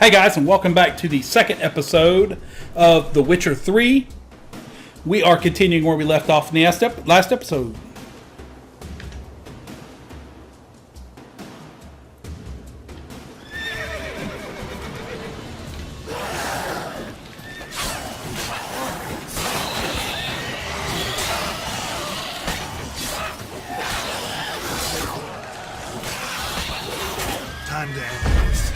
Hey guys, and welcome back to the second episode of The Witcher 3. We are continuing where we left off in the last episode. Time to end this.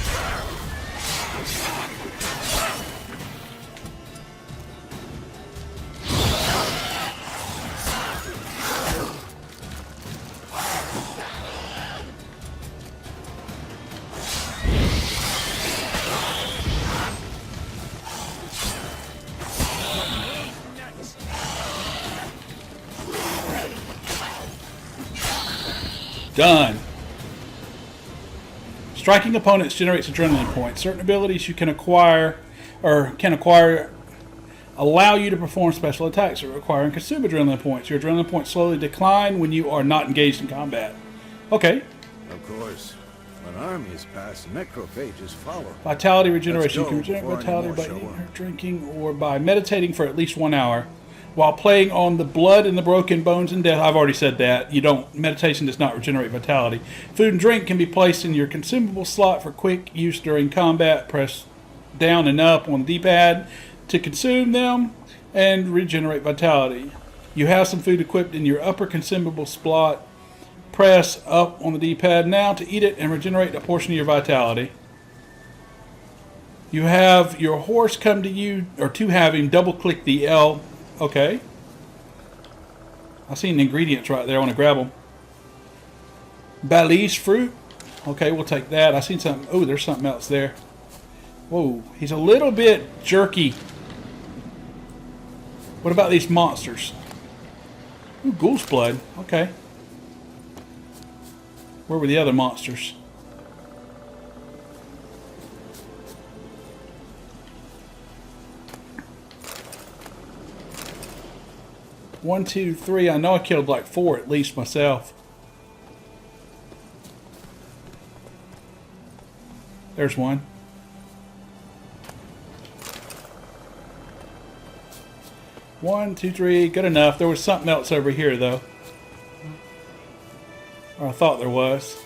Done. Striking opponents generates adrenaline points. Certain abilities you can acquire allow you to perform special attacks that require and consume adrenaline points. Your adrenaline points slowly decline when you are not engaged in combat. Okay. Of course, when armies pass, necrophages follow. Vitality regeneration. You can Let's go regenerate before any vitality by more eating show or up. drinking or by meditating for at least 1 hour. While playing on the blood and the broken bones and death, I've already said that. Meditation does not regenerate vitality. Food and drink can be placed in your consumable slot for quick use during combat. Press down and up on the D-pad to consume them and regenerate vitality. You have some food equipped in your upper consumable slot. Press up on the D-pad now to eat it and regenerate a portion of your vitality. You have your horse come to you, or to have him, double-click the L. Okay. I seen the ingredients right there. I want to grab them. Balise fruit. Okay, we'll take that. I seen something. Oh, there's something else there. Whoa, he's a little bit jerky. What about these monsters? Ooh, ghoul's blood. Okay. Where were the other monsters? One, two, three. I know I killed like 4 at least myself. There's one. One, two, three. Good enough. There was something else over here though. Or I thought there was.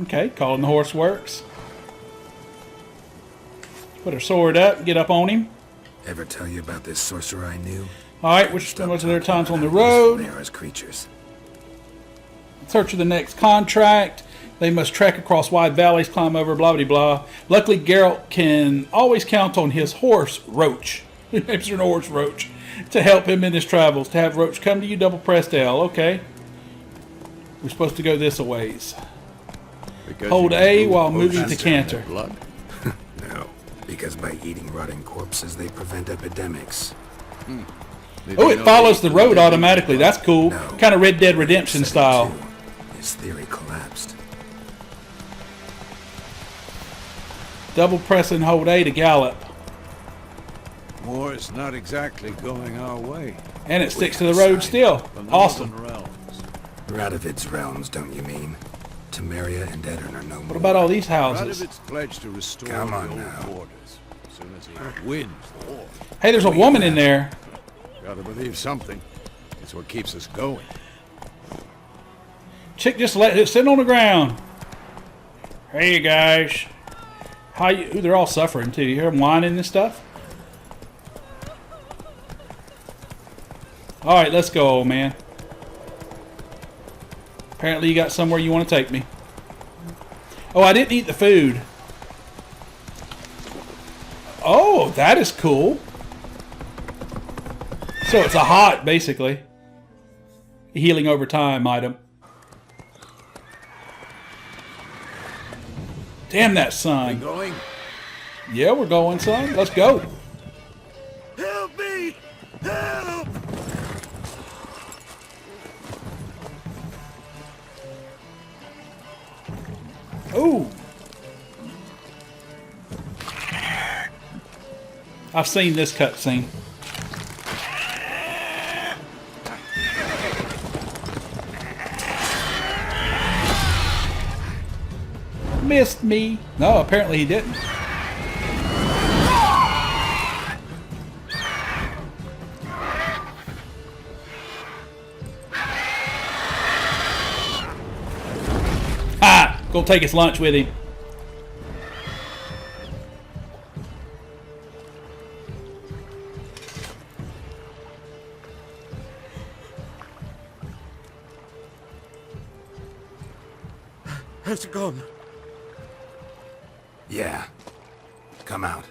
Okay, calling the horse works. Put her sword up, get up on him. Ever tell you about this sorcerer I knew? Alright, which spend most of their times on the road. They are as creatures. Search of the next contract. They must trek across wide valleys, climb over, blah, blah, blah. Luckily, Geralt can always count on his horse, Roach. He names her horse, Roach, to help him in his travels. To have Roach come to you, double press L. Okay. We're supposed to go this a ways. Because Hold you A can while move moving to potions in canter. their blood. No, because by eating rotting corpses, they prevent epidemics. Oh, it follows the road automatically. That's cool. No. Kind of Red Dead Redemption style. 72. His theory collapsed. Double press and hold A to gallop. War's not exactly going our way. And it sticks to the road still. The Awesome. Northern Realms. Radovid's realms, don't you mean? Temeria and Edirn are no more. What about all these houses? Radovid's pledged to restore Come the on old now. borders as soon as he wins the war. Hey, there's a woman in there. Gotta believe something. It's what keeps us going. Chick just let it sit on the ground. Hey guys. How you? Ooh, they're all suffering too. You hear them whining and stuff? Alright, let's go, old man. Apparently you got somewhere you want to take me. Oh, I didn't eat the food. Oh, that is cool. So it's a hot, basically. Healing over time item. Damn that sun. Going? Yeah, we're going, son. Let's go. Help me! Help! Ooh. I've seen this cutscene. missed me. No, apparently he didn't. Ha! Gonna take his lunch with him. How's it gone? Yeah. Come out.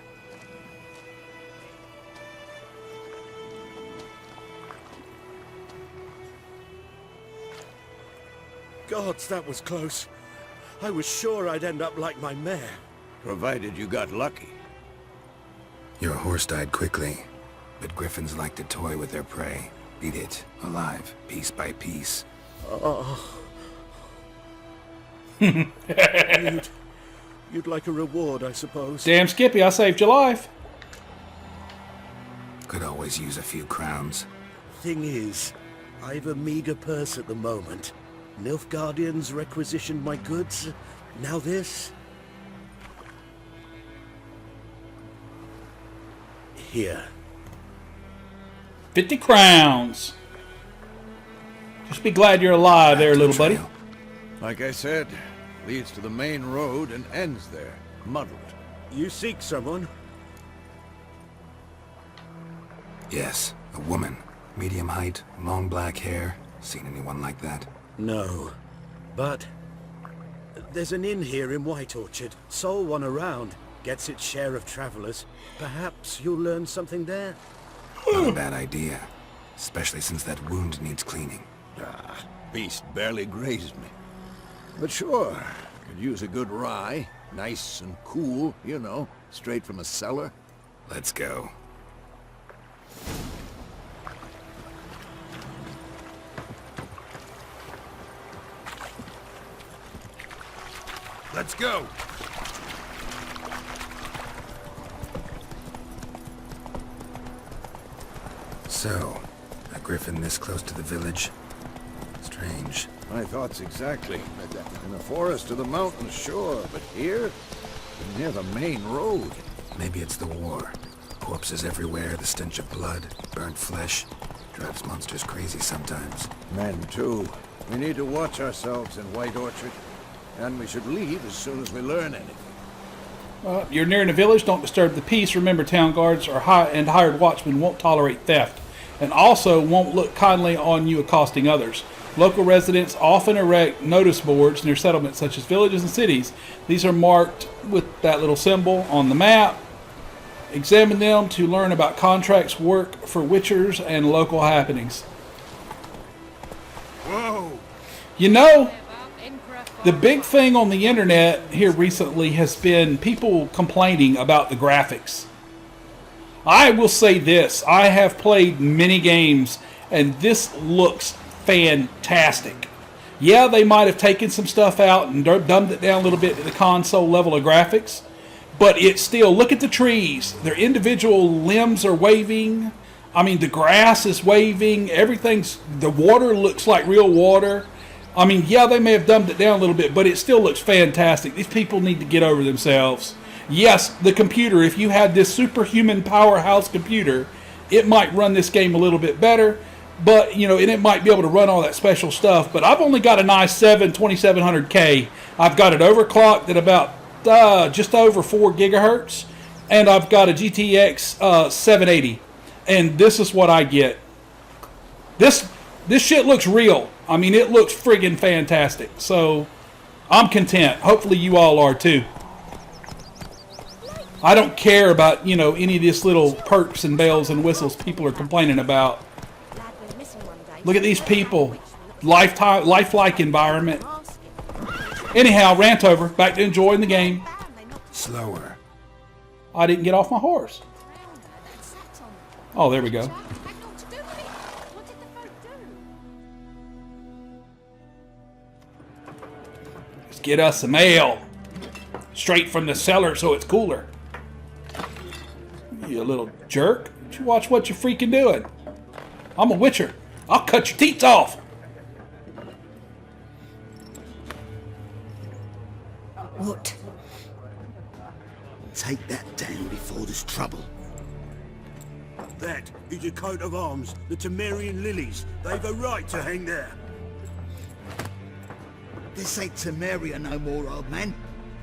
Gods, that was close. I was sure I'd end up like my mare. Provided you got lucky. Your horse died quickly, but griffins like to toy with their prey. Eat it, alive, piece by piece. Oh. You'd like a reward, I suppose. Damn, Skippy, I saved your life. Could always use a few crowns. Thing is, I've a meager purse at the moment. Nilfgaardians requisitioned my goods. Now this. Here. 50 crowns. Just be glad you're alive there, little buddy. Like I said, leads to the main road and ends there, muddled. You seek someone? Yes, a woman. Medium height, long black hair. Seen anyone like that? No. But there's an inn here in White Orchard. Sole one around. Gets its share of travelers. Perhaps you'll learn something there? Not a bad idea. Especially since that wound needs cleaning. Ah, beast barely grazed me. But sure, could use a good rye. Nice and cool, you know, straight from a cellar. Let's go. Let's go! So, a griffin this close to the village? Strange. My thoughts exactly. In the forest or the mountains, sure, but here? Near the main road. Maybe it's the war. Corpses everywhere, the stench of blood, burnt flesh. Drives monsters crazy sometimes. Men, too. We need to watch ourselves in White Orchard. And we should leave as soon as we learn anything. You're nearing a village. Don't disturb the peace. Remember, town guards and hired watchmen won't tolerate theft, and also won't look kindly on you accosting others. Local residents often erect notice boards near settlements such as villages and cities. These are marked with that little symbol on the map. Examine them to learn about contracts, work for witchers, and local happenings. Whoa! You know, the big thing on the internet here recently has been people complaining about the graphics. I will say this. I have played many games, and this looks fantastic. Yeah, they might have taken some stuff out and dumbed it down a little bit to the console level of graphics, but it's still, look at the trees. Their individual limbs are waving. I mean, the grass is waving. The water looks like real water. I mean, yeah, they may have dumbed it down a little bit, but it still looks fantastic. These people need to get over themselves. Yes, the computer, if you had this superhuman powerhouse computer, it might run this game a little bit better, but, you know, and it might be able to run all that special stuff. But I've only got an i7 2700K. I've got it overclocked at about just over 4 gigahertz, and I've got a GTX 780, and this is what I get. This shit looks real. I mean, it looks friggin' fantastic. So, I'm content. Hopefully you all are too. I don't care about, you know, any of this little perks and bells and whistles people are complaining about. Look at these people. Lifelike environment. Anyhow, rant over. Back to enjoying the game. Slower. I didn't get off my horse. Oh, there we go. Let's get us some ale. Straight from the cellar so it's cooler. You little jerk. You watch what you're freaking doing. I'm a witcher. I'll cut your teeth off. What? Take that down before there's trouble. That is a coat of arms, the Temerian lilies. They've a right to hang there. This ain't Temeria no more, old man.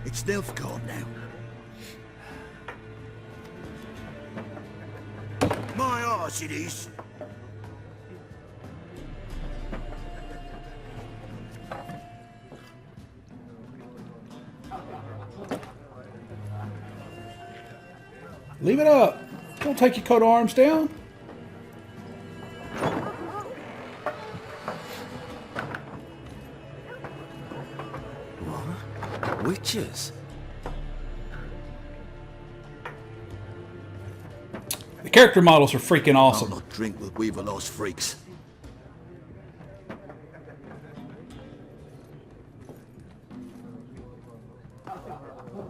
It's Nilfgaard now. My arse it is. Leave it up. Don't take your coat of arms down. What? Witches? The character models are freaking I'll awesome. not drink with Weaverlost freaks.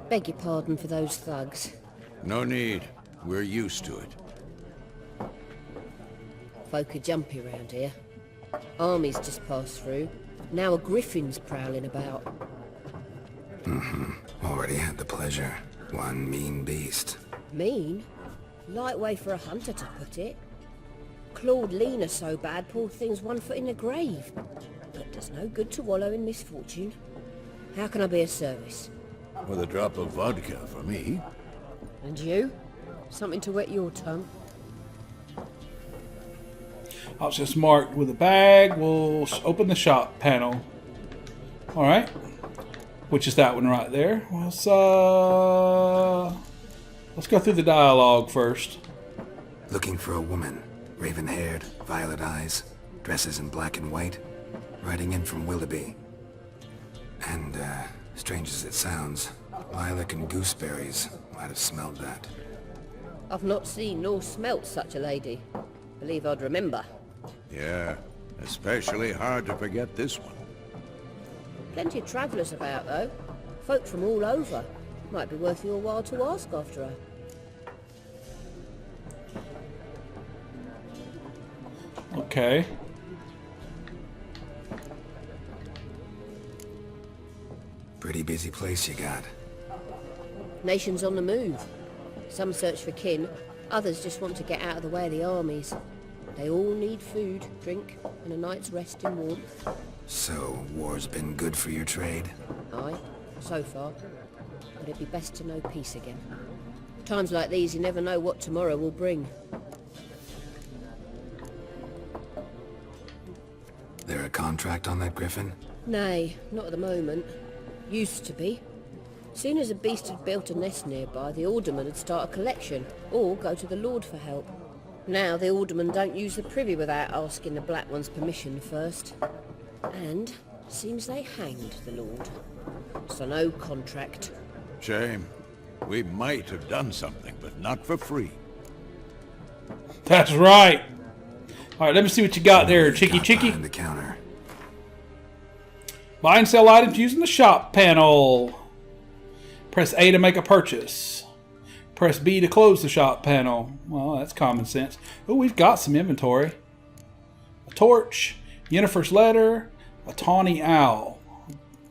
Beg your pardon for those thugs. No need. We're used to it. Folk are jumpy round here. Armies just passed through. Now a griffin's prowling about. Already had the pleasure. One mean beast. Mean? Light way for a hunter to put it. Clawed Lena so bad, poor thing's 1 foot in the grave. But there's no good to wallow in misfortune. How can I be of service? With a drop of vodka for me. And you? Something to wet your tongue? I'll just mark with a bag. We'll open the shop panel. Alright. Which is that one right there. Let's go through the dialogue first. Looking for a woman. Raven-haired, violet eyes, dresses in black and white. Riding in from Willoughby. And, strange as it sounds, lilac and gooseberries might have smelled that. I've not seen nor smelt such a lady. Believe I'd remember. Yeah, especially hard to forget this one. Plenty of travellers about, though. Folk from all over. Might be worth your while to ask after her. Okay. Pretty busy place you got. Nations on the move. Some search for kin, others just want to get out of the way of the armies. They all need food, drink, and a night's rest in warmth. So, war's been good for your trade? Aye, so far. But it'd be best to know peace again. Times like these, you never know what tomorrow will bring. There a contract on that griffin? Nay, not at the moment. Used to be. Soon as a beast had built a nest nearby, the alderman would start a collection, or go to the Lord for help. Now the alderman don't use the privy without asking the Black One's permission first. And seems they hanged the Lord. So no contract. Shame. We might have done something, but not for free. That's right. Alright, let me see what you got there, Chicky Chicky. Behind the counter. Buy and sell items using the shop panel. Press A to make a purchase. Press B to close the shop panel. Well, that's common sense. Oh, we've got some inventory. A torch, Yennefer's letter, a tawny owl.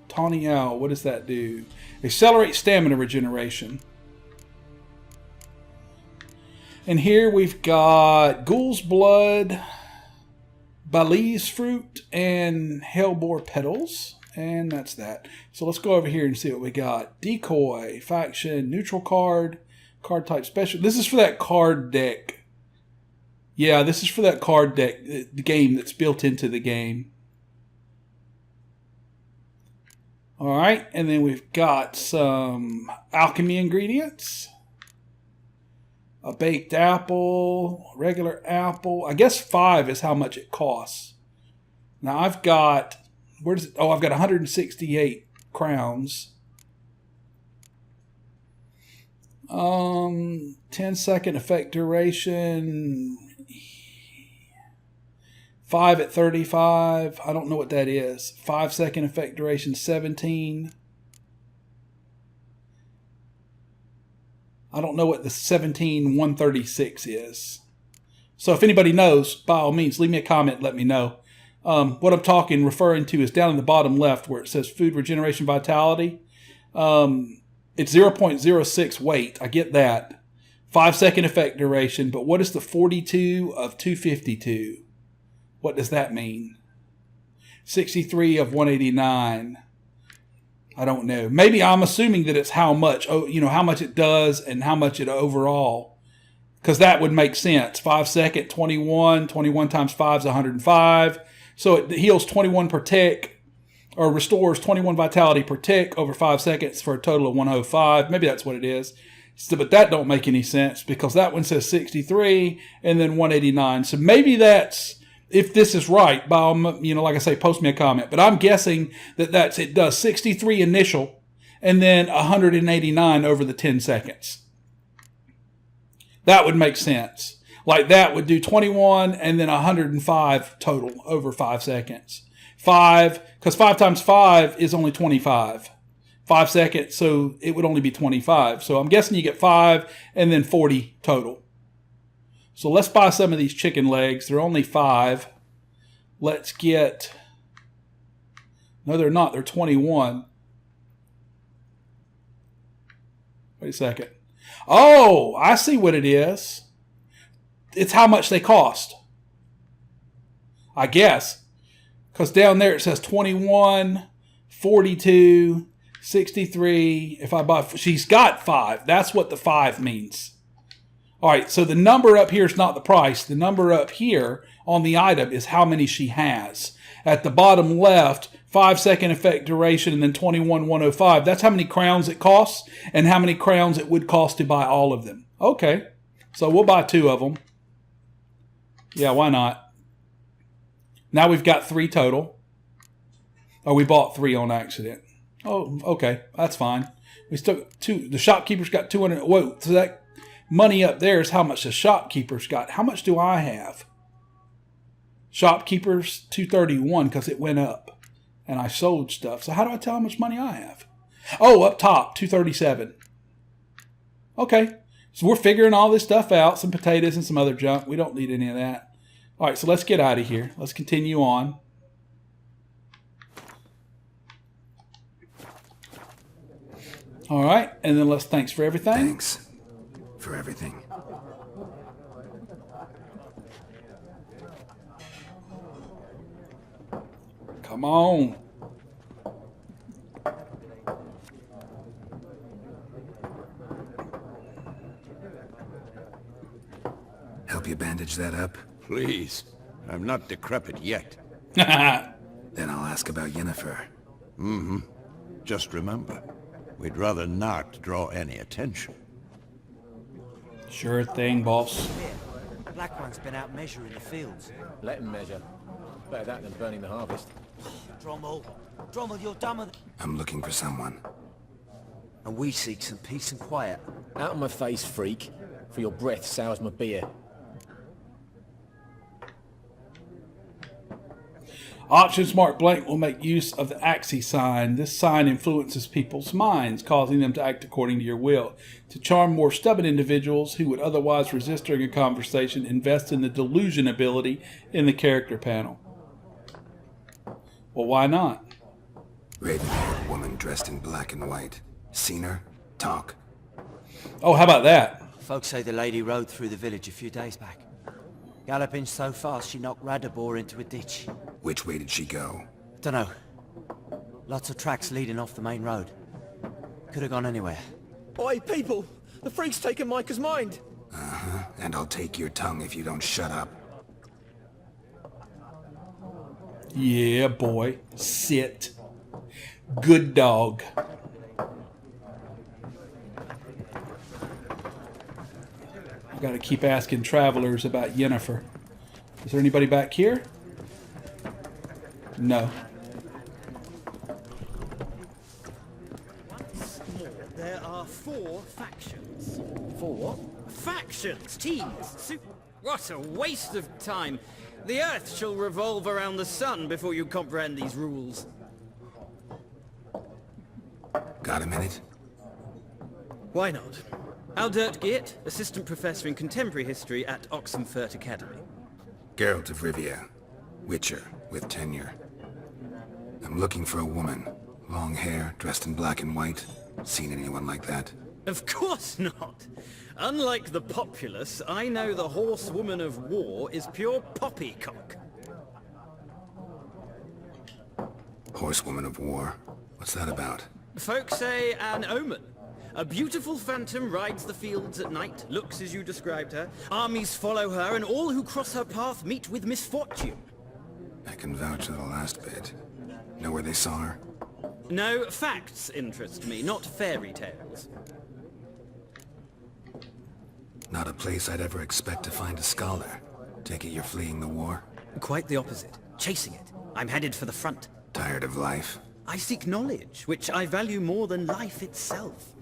Tawny owl, what does that do? Accelerate stamina regeneration. And here we've got ghoul's blood, Balize fruit, and hellebore petals. And that's that. So let's go over here and see what we got. Decoy, faction, neutral card, card type special. This is for that card deck. Yeah, this is for that card deck, the game that's built into the game. Alright, and then we've got some alchemy ingredients. A baked apple, regular apple. I guess 5 is how much it costs. Now I've got, where does it? Oh, I've got 168 crowns. 10-second effect duration. 5 at 35. I don't know what that is. 5-second effect duration 17. I don't know what the 17136 is. So if anybody knows, by all means, leave me a comment, let me know. What I'm referring to is down in the bottom left where it says food regeneration vitality. It's 0.06 weight. I get that. 5-second effect duration. But what is the 42 of 252? What does that mean? 63 of 189. I don't know. Maybe I'm assuming that it's how much, how much it does and how much it overall. Because that would make sense. 5 second, 21. 21 times 5 is 105. So it heals 21 per tick. Or restores 21 vitality per tick over 5 seconds for a total of 105. Maybe that's what it is. So, but that don't make any sense because that one says 63 and then 189. So maybe that's, if this is right, by like I say, post me a comment. But I'm guessing that it does 63 initial and then 189 over the 10 seconds. That would make sense. Like that would do 21 and then 105 total over 5 seconds. 5, because 5 times 5 is only 25. 5 seconds, so it would only be 25. So I'm guessing you get 5 and then 40 total. So let's buy some of these chicken legs. They're only 5. Let's get... No, they're not. They're 21. Wait a second. Oh, I see what it is. It's how much they cost. I guess. Because down there it says 21, 42, 63. If I buy... She's got 5. That's what the 5 means. All right, so the number up here is not the price. The number up here on the item is how many she has. At the bottom left, 5-second effect duration and then 21,105. That's how many crowns it costs and how many crowns it would cost to buy all of them. Okay, so we'll buy 2 of them. Yeah, why not? Now we've got 3 total. Oh, we bought 3 on accident. Oh, okay, that's fine. We still got 2. The shopkeeper's got 200. Whoa, so that money up there is how much the shopkeeper's got. How much do I have? Shopkeeper's 231 because it went up and I sold stuff. So how do I tell how much money I have? Oh, up top, 237. Okay, so we're figuring all this stuff out. Some potatoes and some other junk. We don't need any of that. All right, so let's get out of here. Let's continue on. All right, and then let's thanks for everything. Thanks for everything. Come on. Help you bandage that up? Please. I'm not decrepit yet. Then I'll ask about Yennefer. Just remember, we'd rather not draw any attention. Sure thing, boss. Black One's been out measuring the fields. Let him measure. Better that than burning the harvest. Drommel, you're dumber. I'm looking for someone. And we seek some peace and quiet. Out of my face, freak. For your breath sours my beer. Options marked blank will make use of the axis sign. This sign influences people's minds, causing them to act according to your will. To charm more stubborn individuals who would otherwise resist during a conversation, invest in the delusion ability in the character panel. Well, why not? Raven-haired woman dressed in black and white. Seen her? Talk. Oh, how about that? Folks say the lady rode through the village a few days back. Galloping so fast she knocked Radabor into a ditch. Which way did she go? Dunno. Lots of tracks leading off the main road. Could have gone anywhere. Oi, people! The freak's taken Micah's mind! Uh-huh. And I'll take your tongue if you don't shut up. Yeah, boy. Sit. Good dog. I've got to keep asking travelers about Yennefer. Is there anybody back here? No. There are 4 factions. 4 what? Factions! Teams! What a waste of time. The Earth shall revolve around the sun before you comprehend these rules. Got a minute? Why not? Aldert Geert, Assistant Professor in Contemporary History at Oxenfurt Academy. Geralt of Rivia. Witcher, with tenure. I'm looking for a woman. Long hair, dressed in black and white. Seen anyone like that? Of course not. Unlike the populace, I know the horsewoman of war is pure poppycock. Horsewoman of war? What's that about? Folk say an omen. A beautiful phantom rides the fields at night, looks as you described her. Armies follow her, and all who cross her path meet with misfortune. I can vouch for the last bit. Know where they saw her? No, facts interest me, not fairy tales. Not a place I'd ever expect to find a scholar. Take it you're fleeing the war? Quite the opposite. Chasing it. I'm headed for the front. Tired of life? I seek knowledge, which I value more than life itself.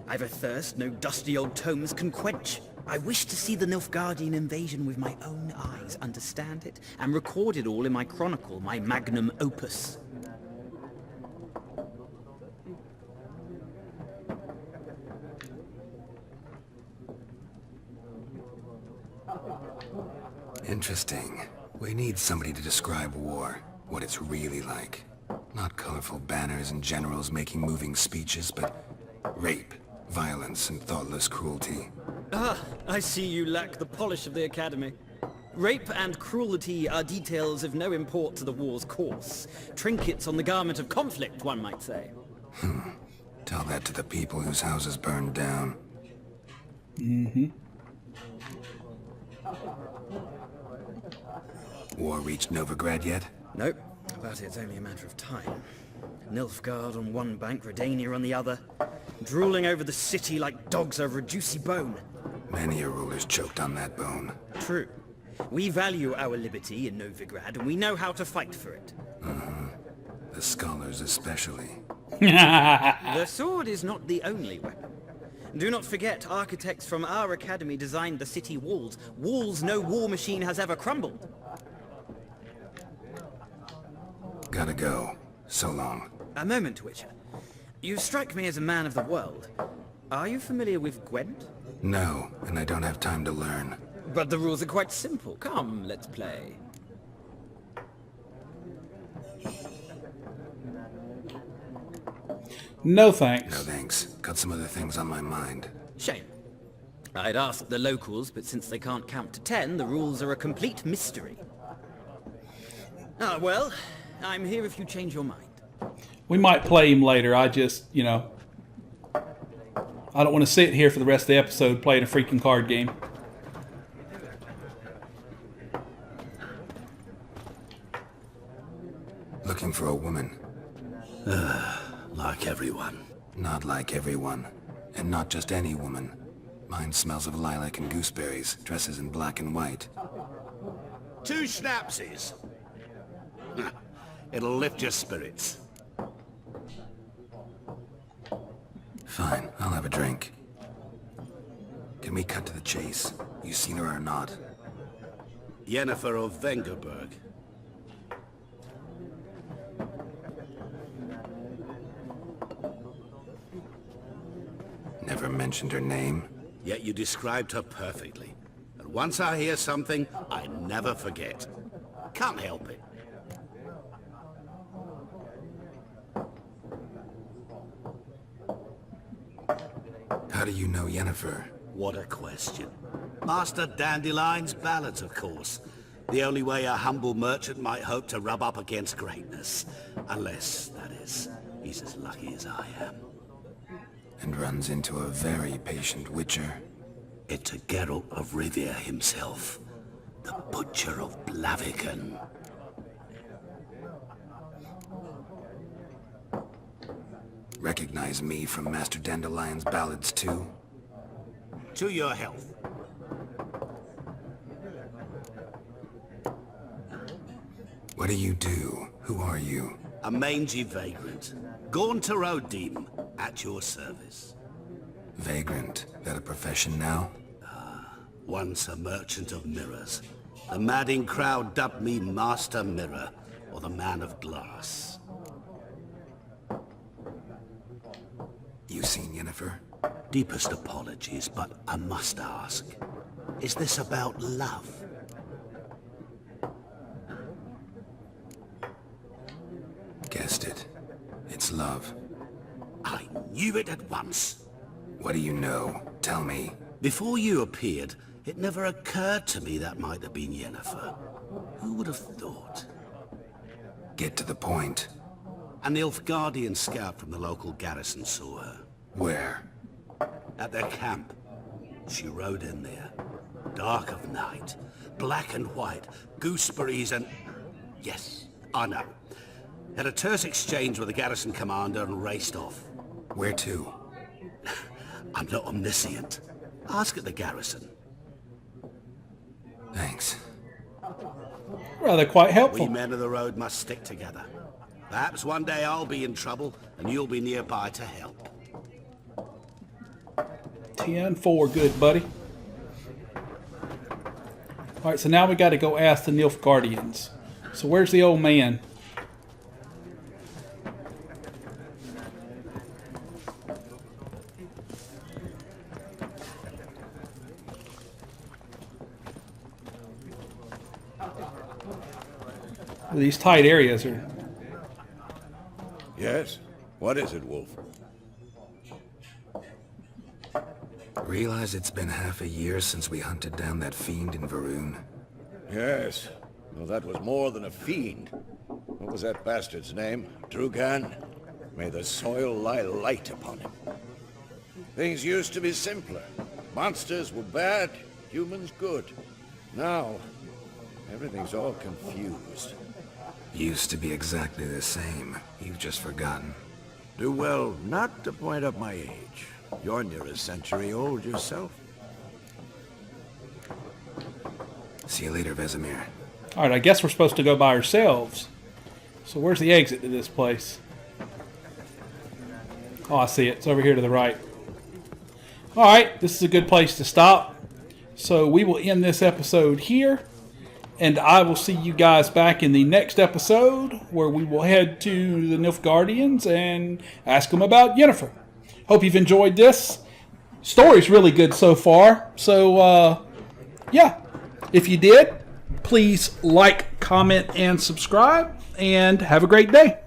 I've a thirst no dusty old tomes can quench. I wish to see the Nilfgaardian invasion with my own eyes, understand it, and record it all in my chronicle, my magnum opus. Interesting. We need somebody to describe war, what it's really like. Not colorful banners and generals making moving speeches, but rape, violence, and thoughtless cruelty. Ah, I see you lack the polish of the Academy. Rape and cruelty are details of no import to the war's course. Trinkets on the garment of conflict, one might say. Tell that to the people whose houses burned down. War reached Novigrad yet? Nope, but it's only a matter of time. Nilfgaard on one bank, Redania on the other, drooling over the city like dogs over a juicy bone. Many a ruler's choked on that bone. True. We value our liberty in Novigrad, and we know how to fight for it. The scholars especially. The sword is not the only weapon. Do not forget, architects from our academy designed the city walls. Walls no war machine has ever crumbled. Gotta go. So long. A moment, Witcher. You strike me as a man of the world. Are you familiar with Gwent? No, and I don't have time to learn. But the rules are quite simple. Come, let's play. No No thanks. thanks. Got some other things on my mind. Shame. I'd ask the locals, but since they can't count to 10, the rules are a complete mystery. Ah, well, I'm here if you change your mind. We might play him later. I just, I don't want to sit here for the rest of the episode playing a freaking card game. Looking for a woman. Like everyone. Not like everyone. And not just any woman. Mine smells of lilac and gooseberries, dresses in black and white. 2 schnapsies. It'll lift your spirits. Fine, I'll have a drink. Can we cut to the chase? You seen her or not? Yennefer of Vengerberg. Never mentioned her name. Yet you described her perfectly. And once I hear something, I never forget. Can't help it. How do you know Yennefer? What a question. Master Dandelion's ballads, of course. The only way a humble merchant might hope to rub up against greatness. Unless, that is, he's as lucky as I am. And runs into a very patient witcher. It's a Geralt of Rivia himself. The Butcher of Blaviken. Recognize me from Master Dandelion's ballads too? To your health. What do you do? Who are you? A mangy vagrant. Gaunter Odim, at your service. Vagrant. That a profession now? Once a merchant of mirrors. The madding crowd dubbed me Master Mirror, or the Man of Glass. You seen Yennefer? Deepest apologies, but I must ask. Is this about love? Guessed it. It's love. I Knew it at once. What do you know? Tell me. Before you appeared, it never occurred to me that might have been Yennefer. Who would have thought? Get to the point. An Nilfgaardian scout from the local garrison saw her. Where? At their camp. She rode in there. Dark of night. Black and white. Gooseberries and... Yes, I know. Had a terse exchange with the garrison commander and raced off. Where to? I'm not omniscient. Ask at the garrison. Thanks. Rather quite We helpful. men of the road must stick together. Perhaps one day I'll be in trouble and you'll be nearby to help. 10-4, good buddy. Alright, so now we got to go ask the Nilfgaardians. So where's the old man? These tight areas are... Yes? What is it, Wolf? Realize it's been half a year since we hunted down that fiend in Varun? Yes. Well, that was more than a fiend. What was that bastard's name? Drugan? May the soil lie light upon him. Things used to be simpler. Monsters were bad, humans good. Now, everything's all confused. Used to be exactly the same. You've just forgotten. Do well not to point up my age. You're near a century old yourself. See you later, Vesemir. Alright, I guess we're supposed to go by ourselves. So where's the exit to this place? Oh, I see it. It's over here to the right. Alright, this is a good place to stop. So we will end this episode here. And I will see you guys back in the next episode where we will head to the Nilfgaardians and ask them about Yennefer. Hope you've enjoyed this. Story's really good so far. So, yeah. If you did, please like, comment, and subscribe. And have a great day.